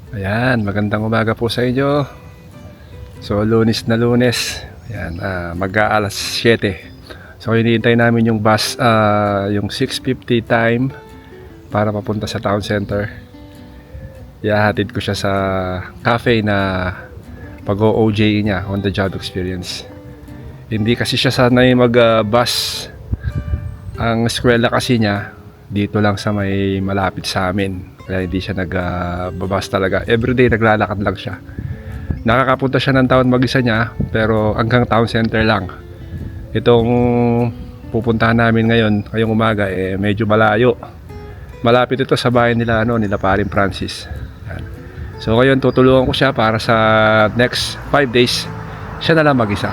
Ayan, magandang umaga po sa inyo. So, Lunes na Lunes. Ayan, mag-aalas 7. So, hinihintay namin yung bus, yung 6:50 time para papunta sa town center. Ihahatid ko siya sa cafe na pag-OJE niya, on the job experience. Hindi kasi siya sanay mag-bus. Ang eskwela kasi niya, dito lang sa may malapit sa amin. Kaya hindi siya nagbabas talaga. Everyday naglalakad lang siya. Nakakapunta siya ng town mag-isa niya, pero hanggang town center lang. Itong pupuntahan namin ngayong umaga, medyo malayo. Malapit ito sa bahay nila, nila Paring Francis. Yan. So ngayon tutulungan ko siya para sa next 5 days, siya na lang mag-isa.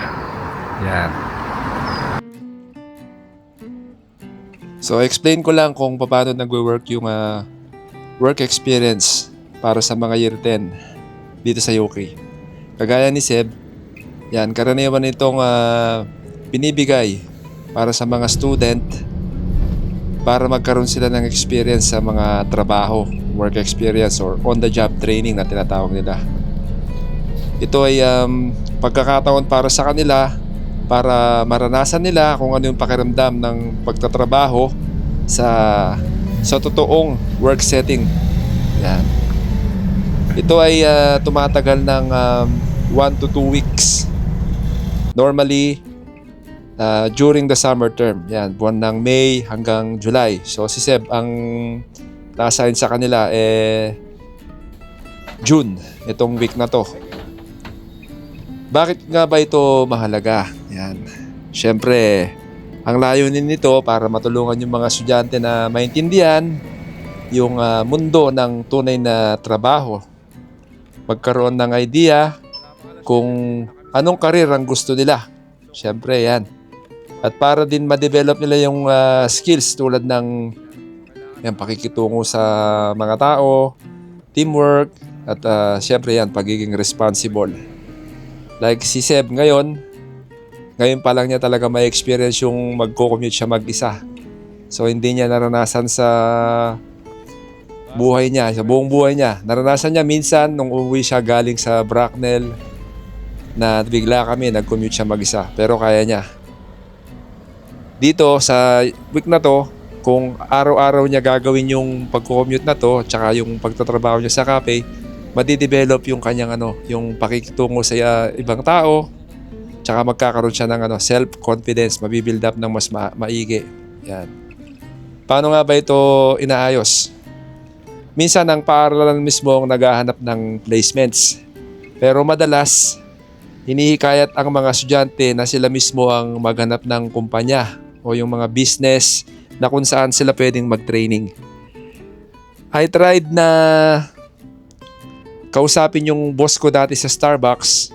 Yan. So explain ko lang kung paano nagwo-work yung work experience para sa mga year 10 dito sa UK. Kagaya ni Seb, yan, karaniwan itong binibigay para sa mga student para magkaroon sila ng experience sa mga trabaho, work experience or on-the-job training na tinatawag nila. Ito ay pagkakataon para sa kanila para maranasan nila kung ano yung pakiramdam ng pagtatrabaho sa totoong work setting. Yan. Ito ay tumatagal ng 1 to 2 weeks. Normally, during the summer term. Yan, buwan ng May hanggang July. So si Seb, ang na-assign sa kanila June, itong week na to. Bakit nga ba ito mahalaga? Yan. Siyempre, ang layunin nito para matulungan yung mga estudyante na maintindihan yung mundo ng tunay na trabaho. Magkaroon ng idea kung anong career ang gusto nila. Siyempre yan. At para din ma-develop nila yung skills tulad ng pakikitungo sa mga tao, teamwork, at siyempre yan, pagiging responsible. Like si Seb ngayon pa lang niya talaga may experience yung magko-commute siya mag-isa. So hindi niya naranasan sa buhay niya, sa buong buhay niya. Naranasan niya minsan nung umuwi siya galing sa Bracknell na bigla kami nag-commute siya mag-isa. Pero kaya niya. Dito sa week na to, kung araw-araw niya gagawin yung pagko-commute na to, tsaka yung pagtatrabaho niya sa cafe, madidevelop yung kanyang yung pakikitungo sa ibang tao, tsaka magkakaroon siya ng self-confidence, mabibuild up ng mas maigi. Yan. Paano nga ba ito inaayos? Minsan ang paaralan mismo ang naghahanap ng placements. Pero madalas, hinihikayat ang mga estudyante na sila mismo ang maghanap ng kumpanya o yung mga business na kung saan sila pwedeng mag-training. I tried na kausapin yung boss ko dati sa Starbucks.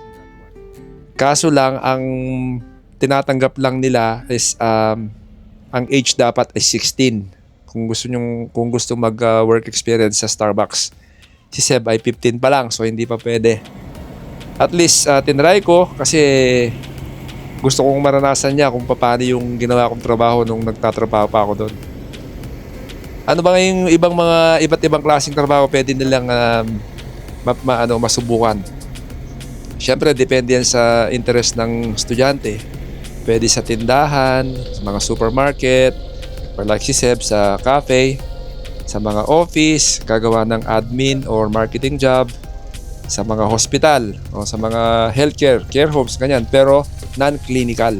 Kaso lang, ang tinatanggap lang nila is ang age dapat ay 16. Kung gusto mag-work experience sa Starbucks. Si Seb ay 15 pa lang, so hindi pa pwede. At least tinry ko kasi gusto kong maranasan niya kung paano yung ginawa kong trabaho nung nagtatrabaho pa ako doon. Ano ba yung iba't ibang klaseng trabaho pwede nilang masubukan? Siyempre, depende yan sa interest ng estudyante. Pwede sa tindahan, sa mga supermarket, or like si Seb sa cafe, sa mga office, gagawa ng admin or marketing job, sa mga hospital, o sa mga healthcare, care homes, ganyan, pero non-clinical.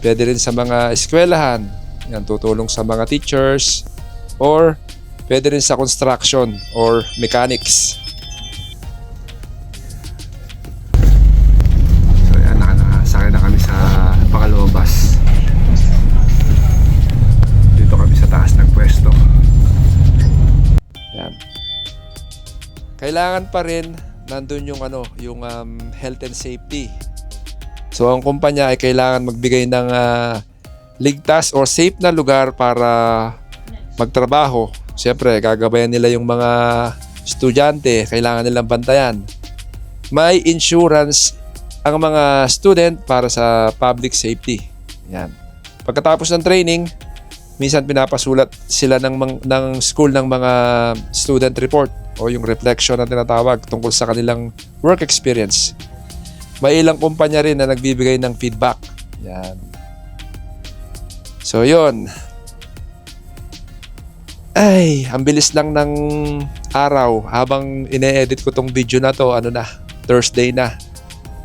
Pwede rin sa mga eskwelahan, yan, tutulong sa mga teachers, or pwede rin sa construction or mechanics. Sakay na kami sa pangalawang bus. Dito kami sa taas ng pwesto. Yan. Kailangan pa rin nandun yung health and safety. So ang kumpanya ay kailangan magbigay ng ligtas or safe na lugar para magtrabaho. Siyempre, gagabayan nila yung mga estudyante, kailangan nilang bantayan. May insurance ang mga student para sa public safety. Yan. Pagkatapos ng training, minsan pinapasulat sila ng school ng mga student report o yung reflection na tinatawag tungkol sa kanilang work experience. May ilang kumpanya rin na nagbibigay ng feedback. Yan. So, yun. Ay, ang bilis lang ng araw. Habang ine-edit ko tong video na to, Thursday na.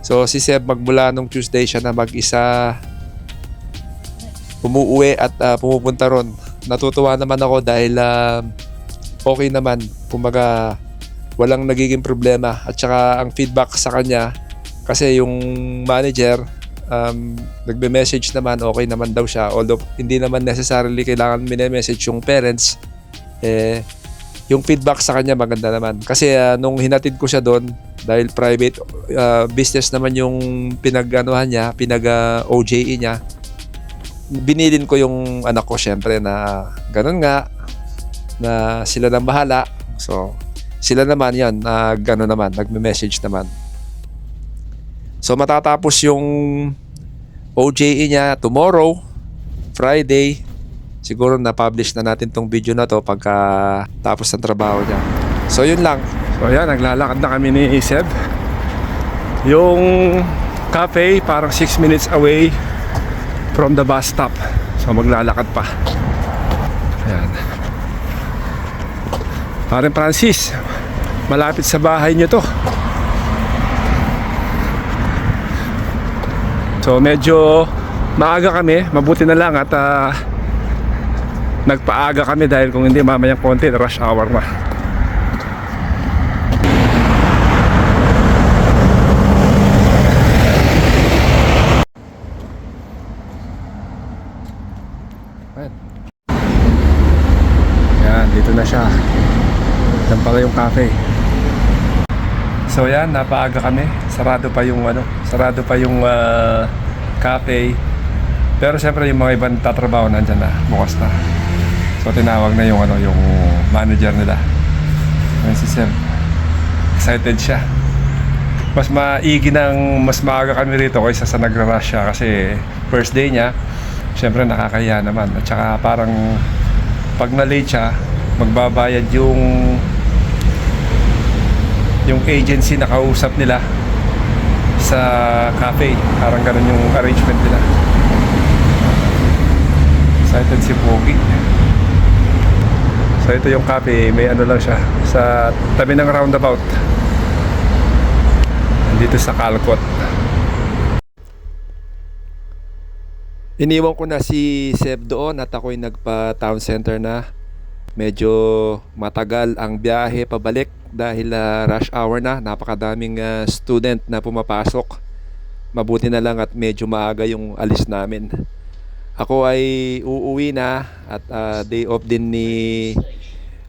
So, si Seb magmula nung Tuesday siya na mag-isa umuuwi at pumupunta ron. Natutuwa naman ako dahil okay naman. Kumbaga, walang nagiging problema. At saka ang feedback sa kanya, kasi yung manager, nagbe-message naman, okay naman daw siya. Although, hindi naman necessarily kailangan mine-message yung parents. Yung feedback sa kanya maganda naman. Kasi nung hinatid ko siya doon, dahil private business naman yung pinag-anuhan niya, pinag-OJE niya, binilin ko yung anak ko syempre na ganun nga, na sila nang bahala. So, sila naman yan, nagme-message naman. So, matatapos yung OJE niya tomorrow, Friday. Siguro na-publish na natin tong video na to pagka tapos ng trabaho niya. So, yun lang. So ayan, naglalakad na kami ni Seb. Yung cafe parang 6 minutes away from the bus stop. So maglalakad pa. Ayan. Parang Francis, malapit sa bahay nyo to. So medyo maaga kami. Mabuti na lang at nagpaaga kami dahil kung hindi mamayang konti rush hour na. Yan, dito na siya. Yan pala yung cafe. So yan, napaaga kami. Sarado pa yung cafe. Pero siyempre yung mga ibang tatrabaho nandyan na, bukas na. So tinawag na yung manager nila. Ayan si Seb. Excited siya. Mas maaga kami rito kaysa sa nagra-rush siya kasi first day niya. Siyempre nakakahiya naman. At saka parang pag na-late siya, magbabayad yung agency na kausap nila sa cafe. Parang ganun yung arrangement nila. Excited si Pogi. So ito yung cafe, may lang siya sa tabi ng roundabout. Nandito sa Calcott. Iniwan ko na si Seb doon at ako'y nagpa-town center na. Medyo matagal ang biyahe pabalik dahil rush hour na. Napakadaming student na pumapasok. Mabuti na lang at medyo maaga yung alis namin. Ako ay uuwi na at day off din ni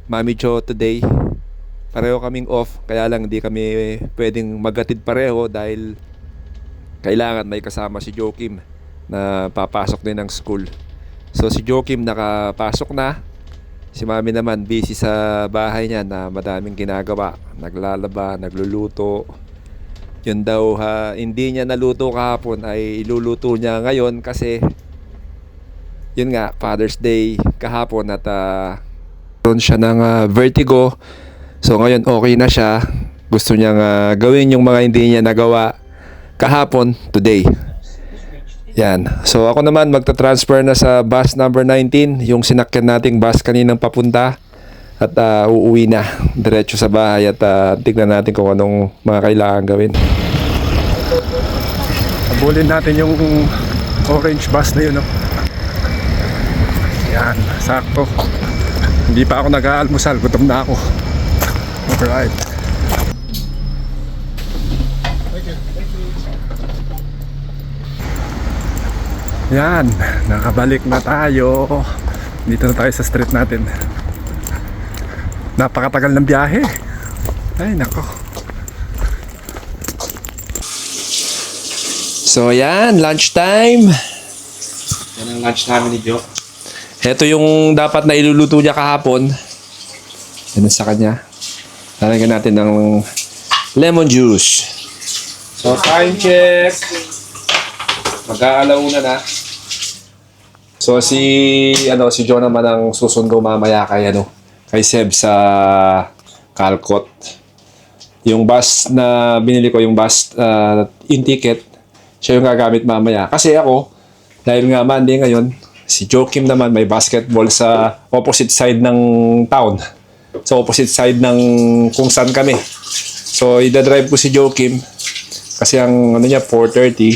Mami Jo today. Pareho kaming off, kaya lang hindi kami pwedeng maghatid pareho dahil kailangan may kasama si Joakim na papasok din ng school. So si Joakim nakapasok na. Si Mami naman busy sa bahay niya na madaming ginagawa. Naglalaba, nagluluto. Yun daw hindi niya naluto kahapon ay iluluto niya ngayon kasi yun nga, Father's Day kahapon at ron siya ng vertigo. So ngayon okay na siya. Gusto niyang gawin yung mga hindi niya nagawa kahapon, today. Yan. So ako naman magta-transfer na sa bus number 19, yung sinakyan nating bus kaninang papunta. At uuwi na diretso sa bahay at tignan natin kung anong mga kailangan gawin. Habulin natin yung orange bus na yun, no? Yan, sakto. Hindi pa ako nag-aalmusal, gutom na ako. Alright. Yan, nakabalik na tayo. Dito na tayo sa street natin. Napakatagal ng biyahe. Ay, nako. So yan, lunchtime. Yan ang lunch namin ni Jo. Ito yung dapat na iluluto niya kahapon. Yan sa kanya. Lalagyan natin ng lemon juice. So time check. Mag-aalauna na. So si John naman ang susundo mamaya kay Seb sa Calcott. Yung bus na binili ko, yung bus in-ticket, siya yung gagamit mamaya. Kasi ako, dahil nga Monday ngayon, si Joakim naman may basketball sa opposite side ng town. Sa opposite side ng kung saan kami. So, idadrive ko si Joakim kasi ang ano niya, 4:30.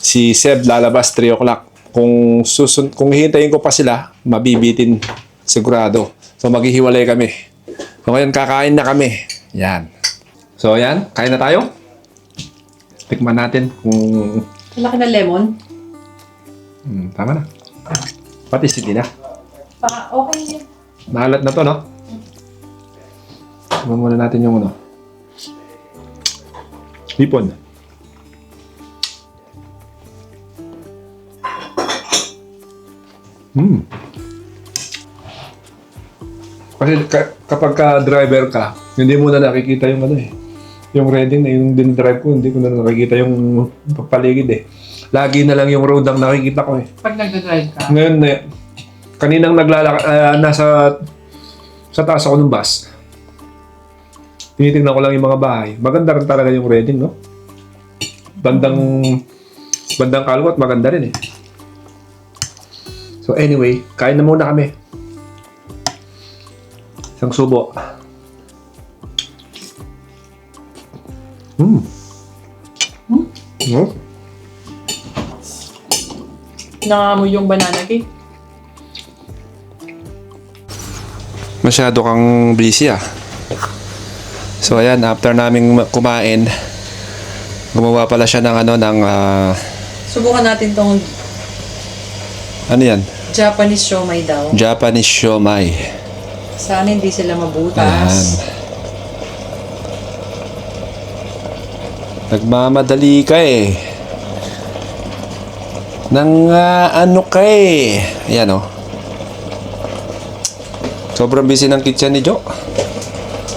Si Seb lalabas 3 o'clock. Kung hihintayin ko pa sila, mabibitin sigurado. So, maghihiwalay kami. So, ngayon, kakain na kami. Yan. So, yan. Kain na tayo. Tikman natin kung... Laki na lemon. Tama na. Pati sige na. Baka okay yun. Mahalat na to, no? Tikman muna natin yung ano. Hipon. Kasi kapag ka-driver ka, hindi mo na nakikita yung ano eh. Yung reading na yung din-drive ko, hindi ko na nakikita yung paligid eh. Lagi na lang yung road ang nakikita ko eh. Pag nag-drive ka. Ngayon kaninang nasa sa taas ako ng bus. Tinitingnan ko lang yung mga bahay. Maganda rin talaga yung reading, no? Bandang Calcott, maganda rin eh. So anyway, kain na muna kami. Isang subo. Nangamoy yung banana cake. Masyado kang busy ah. So ayan, after naming kumain, gumawa pala siya ng Subukan natin tong ano yan? Japanese siomai daw. Japanese siomai. Sana hindi sila Ayan. mabutas. Nagmamadali ka eh. Ano ka eh. Ayan oh. Sobrang busy ng kitchen ni Jo.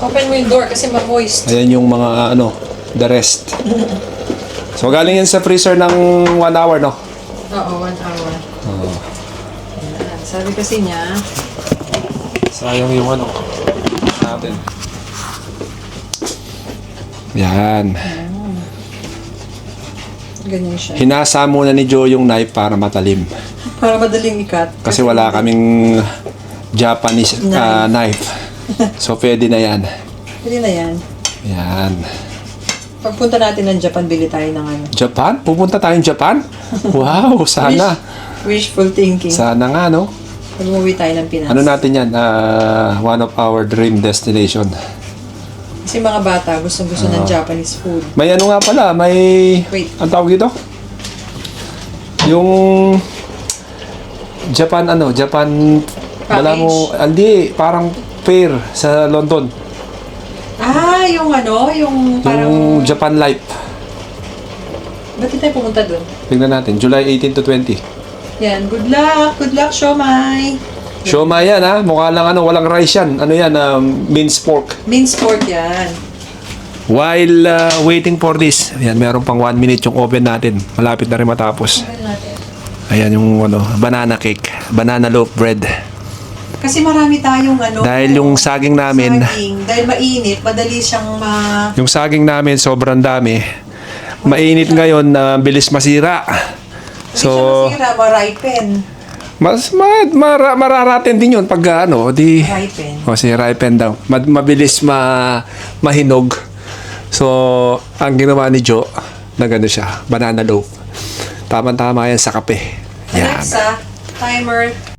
Open mo yung door kasi ma-moist. Ayan yung mga the rest. So galing yan sa freezer ng 1 hour, no? Oo, 1 hour. Ayan. Sabi kasi niya, Sayang yung natin. Yan. ganyan siya. Hinasa muna ni Joe yung knife para matalim. Para madaling ikat. Kasi wala kaming Japanese knife. So pwede na yan. Pwede na yan. Yan. Pagpunta natin ng Japan, bili tayo ng ano. Japan? Pupunta tayong Japan? Wow, sana. Wishful thinking. Sana nga, no? Pag umuwi tayo ng Pinas. Ano natin yan? One of our dream destination. Kasi mga bata, gustong-gusto ng Japanese food. May ano nga pala, may... Wait. Ang tawag dito? Yung... Japan, wala mo... Hindi, parang fair sa London. Ah, yung yung parang... Yung Japan Life. Ba't di tayo pumunta doon? Tingnan natin, July 18 to 20. Yan, good luck! Good luck, Siomai! Siomai yan ha, mukha lang walang rice yan. Ano yan, minced pork. Minced pork yan. While waiting for this, ayan, meron pang 1 minute yung oven natin. Malapit na rin matapos. Tingnan natin. Ayan yung banana cake, banana loaf bread. Kasi marami tayong Dahil yung saging namin, dahil mainit, madali siyang yung saging namin sobrang dami. Mainit ngayon, bilis masira. So, hindi siya masira, ma-ripen. mararating din yun pag di... Ripen. Kasi ripen daw. Mabilis mahinog. So, ang ginawa ni Joe, na gano siya, banana loaf. Tama-tama yan sa kape. Yan. Alexa, timer